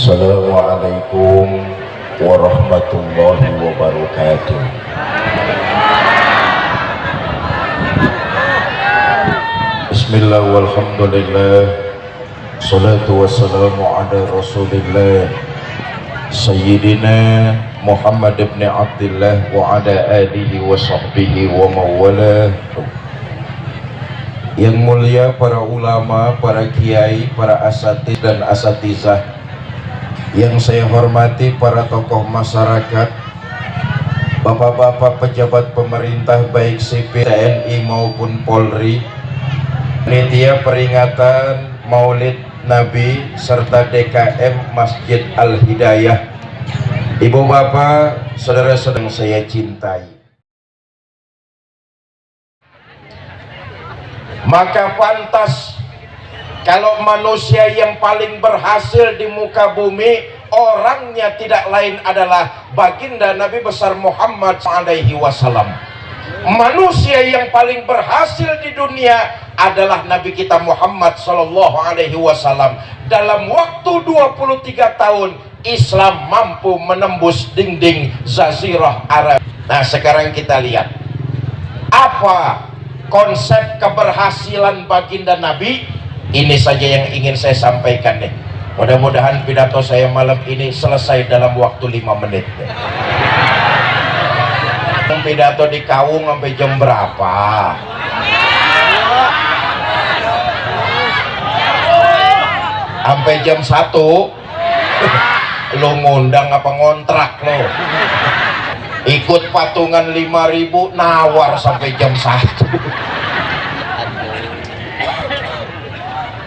Assalamualaikum warahmatullahi wabarakatuh. Bismillah walhamdulillah, salatu wassalamu ala rasulillah Sayyidina Muhammad ibn Abdullah wa ala alihi wa sahbihi wa mawalah. Yang mulia para ulama, para kiai, para asatidz dan asatizah, yang saya hormati para tokoh masyarakat, bapak-bapak pejabat pemerintah baik sipil, TNI maupun Polri, panitia peringatan Maulid Nabi serta DKM Masjid Al-Hidayah, ibu bapak, saudara-saudara yang saya cintai. Maka pantas kalau manusia yang paling berhasil di muka bumi, orangnya tidak lain adalah baginda Nabi besar Muhammad SAW. Manusia yang paling berhasil di dunia adalah Nabi kita Muhammad SAW. Dalam waktu 23 tahun Islam mampu menembus dinding Jazirah Arab. Nah, sekarang kita lihat apa konsep keberhasilan baginda Nabi. Ini saja yang ingin saya sampaikan nih. Mudah-mudahan pidato saya malam ini selesai dalam waktu 5 menit. Pidato di Kawung sampai jam berapa? Sampai jam 1. Lo ngundang apa ngontrak lo? Ikut patungan 5.000 nawar sampai jam 1.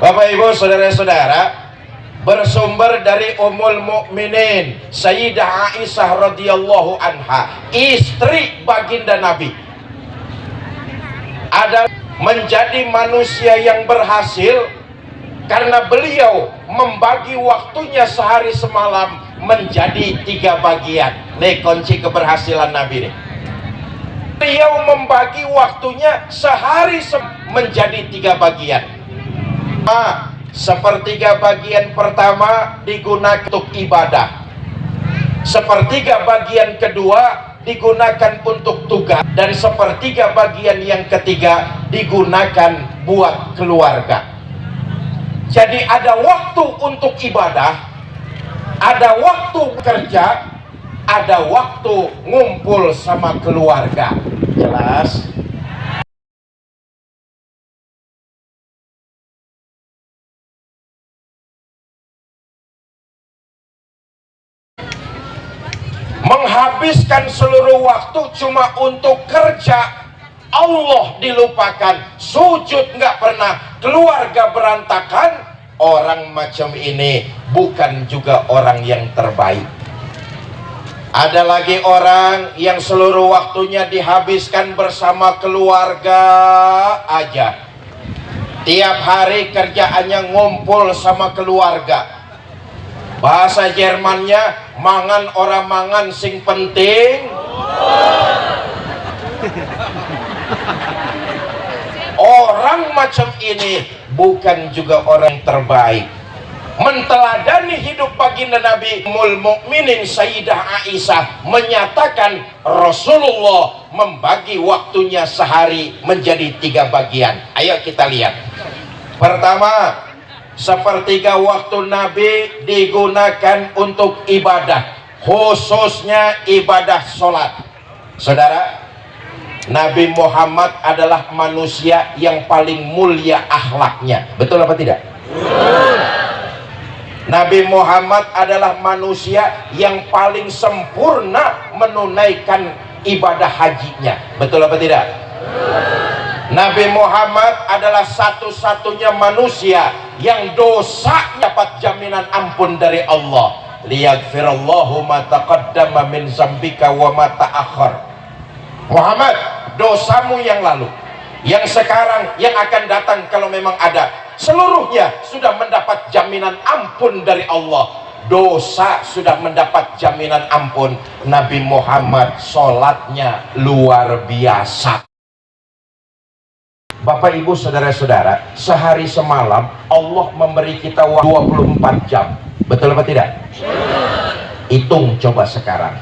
Bapak Ibu saudara-saudara, bersumber dari Ummul Mukminin Sayyidah Aisyah radhiyallahu anha, istri baginda Nabi, ada menjadi manusia yang berhasil karena beliau membagi waktunya sehari semalam menjadi 3 bagian. Nih kunci keberhasilan Nabi nih. Beliau membagi waktunya sehari menjadi 3 bagian. Sepertiga bagian pertama digunakan untuk ibadah, sepertiga bagian kedua digunakan untuk tugas, dan sepertiga bagian yang ketiga digunakan buat keluarga. Jadi ada waktu untuk ibadah, ada waktu kerja, ada waktu ngumpul sama keluarga. Jelas? Menghabiskan seluruh waktu cuma untuk kerja, Allah dilupakan, sujud nggak pernah, keluarga berantakan. Orang macam ini bukan juga orang yang terbaik. Ada lagi orang yang seluruh waktunya dihabiskan bersama keluarga aja. Tiap hari kerjaannya ngumpul sama keluarga. Bahasa Jermannya, mangan orang mangan sing penting. Orang macam ini bukan juga orang terbaik. Menteladani hidup baginda Nabi, Ummul Mukminin Sayyidah Aisyah menyatakan Rasulullah membagi waktunya sehari menjadi 3 bagian. Ayo kita lihat. Pertama, sepertiga waktu Nabi digunakan untuk ibadah, khususnya ibadah sholat. Saudara, Nabi Muhammad adalah manusia yang paling mulia akhlaknya. Betul apa tidak? Nabi Muhammad adalah manusia yang paling sempurna menunaikan ibadah hajinya. Betul apa tidak? Nabi Muhammad adalah satu-satunya manusia yang dosa dapat jaminan ampun dari Allah. Liyaghfirallahu ma taqaddama min zambika wa ma ta'akhkhar. Muhammad, dosamu yang lalu, yang sekarang, yang akan datang kalau memang ada, seluruhnya sudah mendapat jaminan ampun dari Allah. Dosa sudah mendapat jaminan ampun. Nabi Muhammad sholatnya luar biasa. Bapak Ibu saudara-saudara, sehari semalam Allah memberi kita 24 jam. Betul apa tidak? Hitung coba sekarang.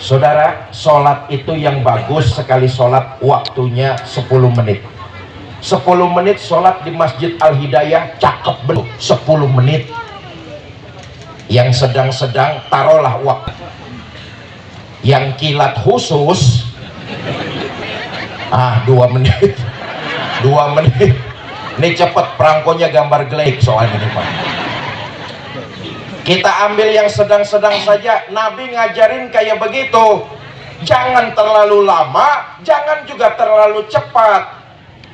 Saudara, sholat itu yang bagus sekali sholat waktunya 10 menit. 10 menit sholat di Masjid Al-Hidayah cakep betul. 10 menit. Yang sedang-sedang taruhlah waktu. Yang kilat khusus 2 menit. 2 menit. Ini cepet, perangkonya gambar gelik soalnya ini Pak. Kita ambil yang sedang-sedang saja. Nabi ngajarin kayak begitu. Jangan terlalu lama, jangan juga terlalu cepat.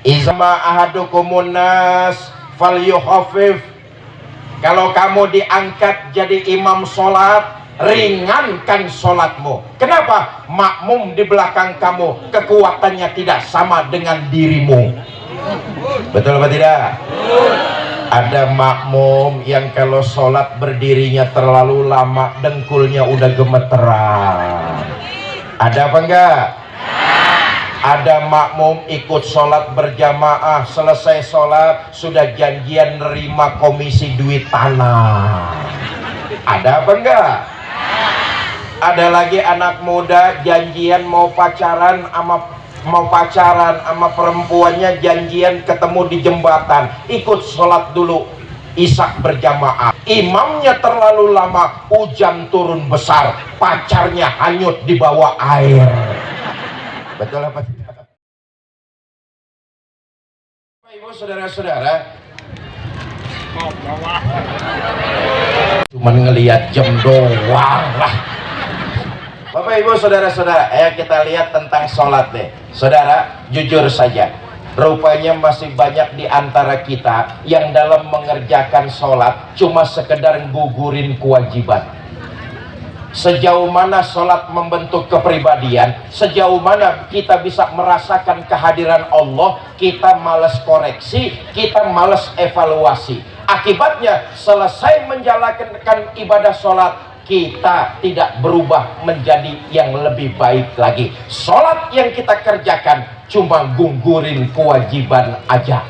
Izma ahadukumun nas falyukhafif. Kalau kamu diangkat jadi imam sholat, ringankan sholatmu. Kenapa? Makmum di belakang kamu kekuatannya tidak sama dengan dirimu. Betul apa tidak? Ada makmum yang kalau sholat berdirinya terlalu lama, dengkulnya udah gemeteran. Ada apa enggak? Ada makmum ikut sholat berjamaah, selesai sholat sudah janjian nerima komisi duit tanah. Ada apa enggak? Ada lagi anak muda janjian mau pacaran sama perempuannya, janjian ketemu di jembatan, ikut sholat dulu isya berjamaah. Imamnya terlalu lama, hujan turun besar, pacarnya hanyut di bawah air. Betul apa tidak? Ibu saudara-saudara, cuman ngelihat jam doang lah. Bapak ibu saudara-saudara, ayo kita lihat tentang sholat deh. Saudara, jujur saja, rupanya masih banyak di antara kita yang dalam mengerjakan sholat cuma sekedar gugurin kewajiban. Sejauh mana sholat membentuk kepribadian, sejauh mana kita bisa merasakan kehadiran Allah, kita malas koreksi, kita malas evaluasi. Akibatnya selesai menjalankan ibadah sholat, kita tidak berubah menjadi yang lebih baik lagi. Sholat yang kita kerjakan cuma gugurin kewajiban aja.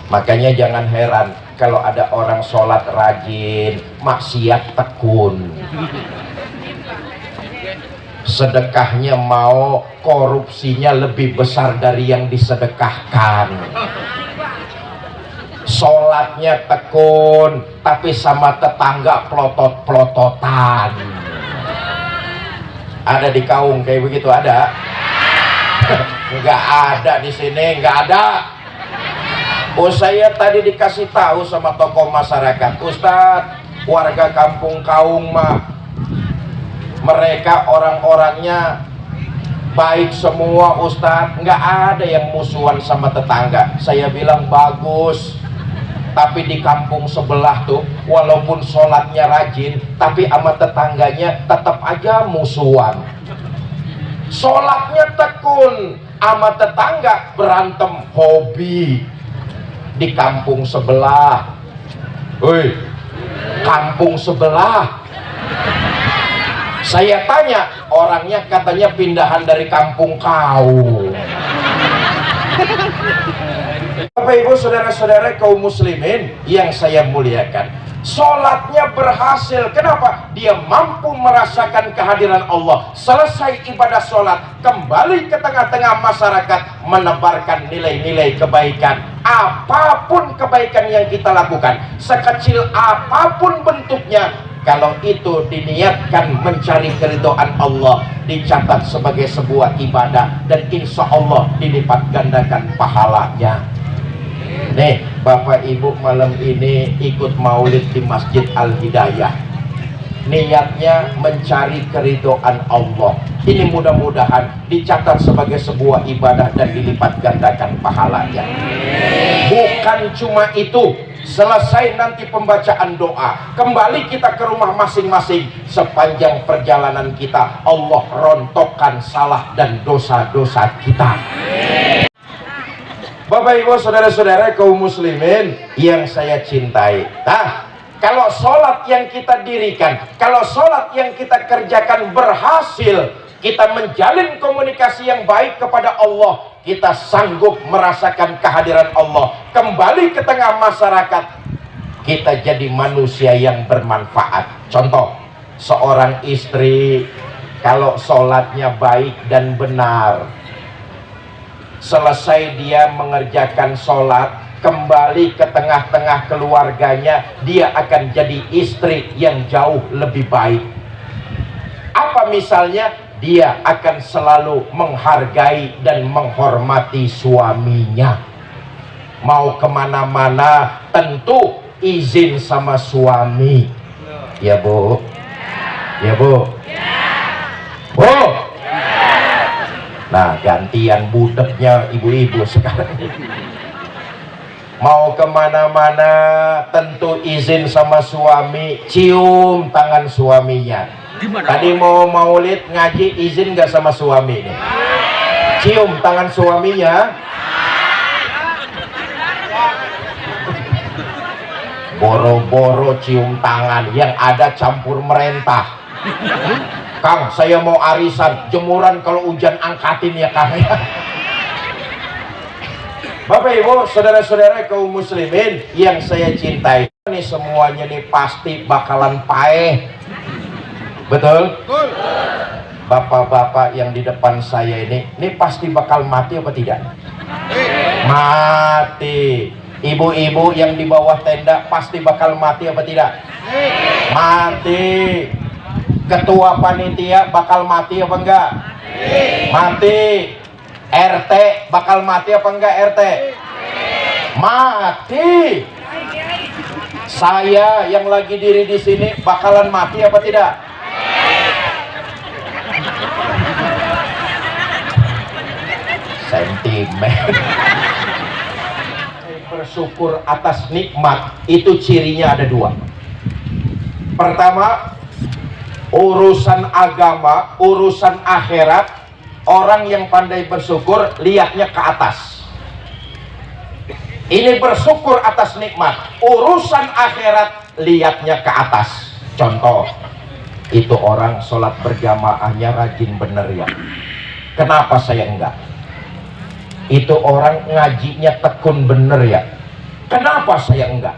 Makanya jangan heran kalau ada orang sholat rajin, maksiat tekun. Sedekahnya mau, korupsinya lebih besar dari yang disedekahkan. Sholatnya tekun, tapi sama tetangga plotot-plototan. Ada di Kaung kayak begitu? Ada? Nggak ada di sini, nggak ada. Oh, saya tadi dikasih tahu sama tokoh masyarakat, Ustadz, warga kampung Kaung mah mereka orang-orangnya baik semua Ustadz, nggak ada yang musuhan sama tetangga. Saya bilang bagus, tapi di kampung sebelah tuh walaupun sholatnya rajin, tapi sama tetangganya tetap aja musuhan. Sholatnya tekun, sama tetangga berantem hobi. Di kampung sebelah, woi, kampung sebelah. Saya tanya, orangnya katanya pindahan dari kampung kau. Bapak ibu saudara-saudara kaum muslimin yang saya muliakan, sholatnya berhasil. Kenapa? Dia mampu merasakan kehadiran Allah. Selesai ibadah sholat, kembali ke tengah-tengah masyarakat, menebarkan nilai-nilai kebaikan. Apapun kebaikan yang kita lakukan, sekecil apapun bentuknya, kalau itu diniatkan mencari keridhaan Allah, dicatat sebagai sebuah ibadah dan insya Allah dilipat gandakan pahalanya. Nih Bapak Ibu, malam ini ikut maulid di Masjid Al-Hidayah, niatnya mencari keridhaan Allah. Ini mudah-mudahan dicatat sebagai sebuah ibadah dan dilipat gandakan pahalanya. Bukan cuma itu, selesai nanti pembacaan doa, kembali kita ke rumah masing-masing. Sepanjang perjalanan kita, Allah rontokkan salah dan dosa-dosa kita. Bapak ibu saudara-saudara kaum muslimin yang saya cintai, kalau sholat yang kita dirikan, kalau sholat yang kita kerjakan berhasil, kita menjalin komunikasi yang baik kepada Allah, kita sanggup merasakan kehadiran Allah, kembali ke tengah masyarakat, kita jadi manusia yang bermanfaat. Contoh, seorang istri kalau sholatnya baik dan benar, selesai dia mengerjakan sholat, kembali ke tengah-tengah keluarganya, dia akan jadi istri yang jauh lebih baik. Apa misalnya? Dia akan selalu menghargai dan menghormati suaminya. Mau kemana-mana tentu izin sama suami. Ya Bu? Ya Bu? Bu? Nah, gantian budeknya ibu-ibu sekarang. Mau kemana-mana tentu izin sama suami, cium tangan suaminya. Tadi mau maulid ngaji, izin gak sama suami nih? Cium tangan suaminya. Boro-boro cium tangan, yang ada campur merentah. Kang, saya mau arisan, jemuran kalau hujan angkatin ya Kang. Bapak Ibu, saudara-saudara kaum muslimin yang saya cintai, ini semuanya nih pasti bakalan paeh. Betul? Bapak-bapak yang di depan saya ini pasti bakal mati apa tidak? Mati. Ibu-ibu yang di bawah tenda pasti bakal mati apa tidak? Mati. Ketua panitia bakal mati apa enggak? Mati. RT bakal mati apa enggak RT? Mati. Saya yang lagi diri di sini bakalan mati apa tidak? Sentimen. Bersyukur atas nikmat itu cirinya ada dua. Pertama, urusan agama, urusan akhirat, orang yang pandai bersyukur lihatnya ke atas. Ini bersyukur atas nikmat. Urusan akhirat lihatnya ke atas. Contoh, itu orang sholat berjamaahnya rajin bener ya. Kenapa saya enggak? Itu orang ngajinya tekun bener ya. Kenapa saya enggak?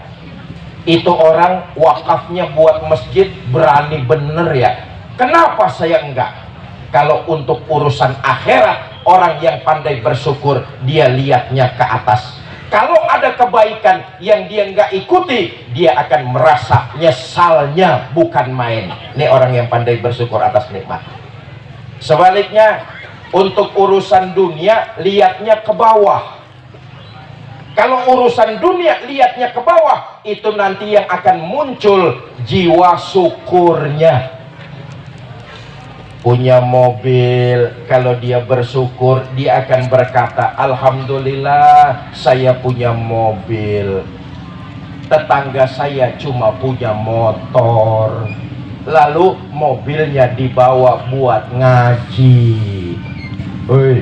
Itu orang wakafnya buat masjid berani bener ya. Kenapa saya enggak? Kalau untuk urusan akhirat, orang yang pandai bersyukur dia lihatnya ke atas. Kalau ada kebaikan yang dia enggak ikuti, dia akan merasa nyesalnya bukan main. Ini orang yang pandai bersyukur atas nikmat. Sebaliknya, untuk urusan dunia lihatnya ke bawah. Kalau urusan dunia lihatnya ke bawah, itu nanti yang akan muncul jiwa syukurnya. Punya mobil, kalau dia bersyukur dia akan berkata, alhamdulillah saya punya mobil. Tetangga saya cuma punya motor, lalu mobilnya dibawa buat ngaji. Hei,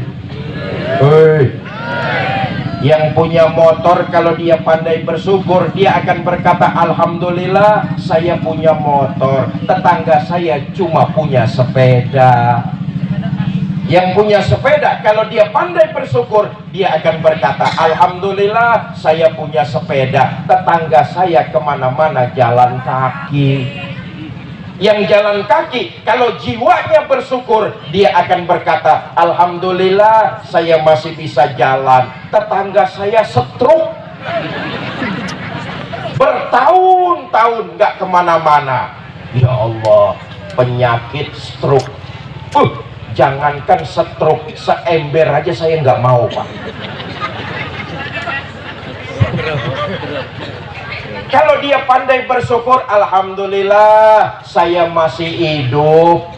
hei. Yang punya motor kalau dia pandai bersyukur, dia akan berkata, alhamdulillah saya punya motor, tetangga saya cuma punya sepeda. Yang punya sepeda kalau dia pandai bersyukur, dia akan berkata, alhamdulillah saya punya sepeda, tetangga saya kemana-mana jalan kaki. Yang jalan kaki kalau jiwanya bersyukur, dia akan berkata, alhamdulillah saya masih bisa jalan, tetangga saya stroke bertahun-tahun gak kemana-mana. Ya Allah, penyakit stroke, jangankan stroke, seember aja saya nggak mau Pak. Kalau dia pandai bersyukur, alhamdulillah saya masih hidup,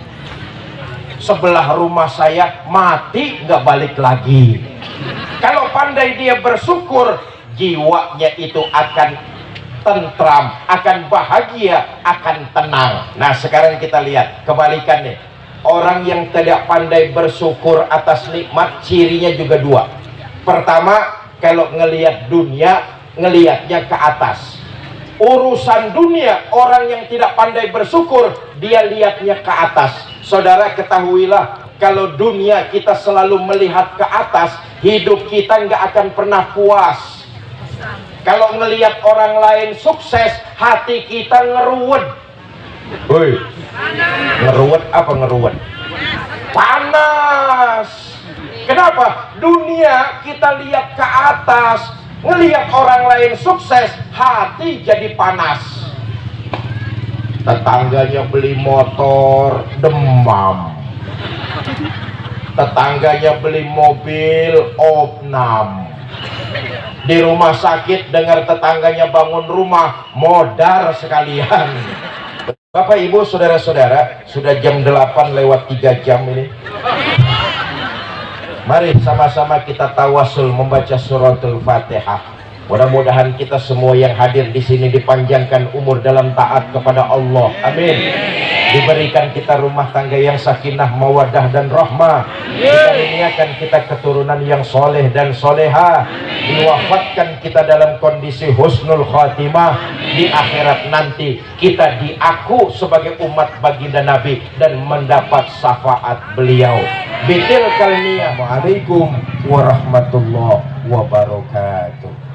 sebelah rumah saya mati nggak balik lagi. Kalau pandai dia bersyukur, jiwanya itu akan tentram, akan bahagia, akan tenang. Nah sekarang kita lihat kebalikannya. Orang yang tidak pandai bersyukur atas nikmat, cirinya juga dua. Pertama, kalau ngelihat dunia, ngelihatnya ke atas. Urusan dunia, orang yang tidak pandai bersyukur, dia lihatnya ke atas. Saudara ketahuilah, kalau dunia kita selalu melihat ke atas, hidup kita nggak akan pernah puas. Kalau ngelihat orang lain sukses, hati kita ngeruwet. Woi, ngeruwet apa ngeruwet? Panas. Kenapa? Dunia kita lihat ke atas, ngelihat orang lain sukses, hati jadi panas. Tetangganya beli motor, demam. Tetangganya beli mobil, opnam. Di rumah sakit dengar tetangganya bangun rumah, modar sekalian. Bapak Ibu saudara-saudara, sudah jam 8 lewat 3 jam ini. Mari sama-sama kita tawasul membaca suratul Fatihah. Mudah-mudahan kita semua yang hadir di sini dipanjangkan umur dalam taat kepada Allah. Amin. Diberikan kita rumah tangga yang sakinah, mawadah dan rahmah. Dikaruniakan kita keturunan yang soleh dan soleha. Diwafatkan kita dalam kondisi husnul khatimah. Di akhirat nanti kita diaku sebagai umat baginda Nabi dan mendapat syafaat beliau. Bitil kalniyah. Waalaikum warahmatullahi wabarakatuh.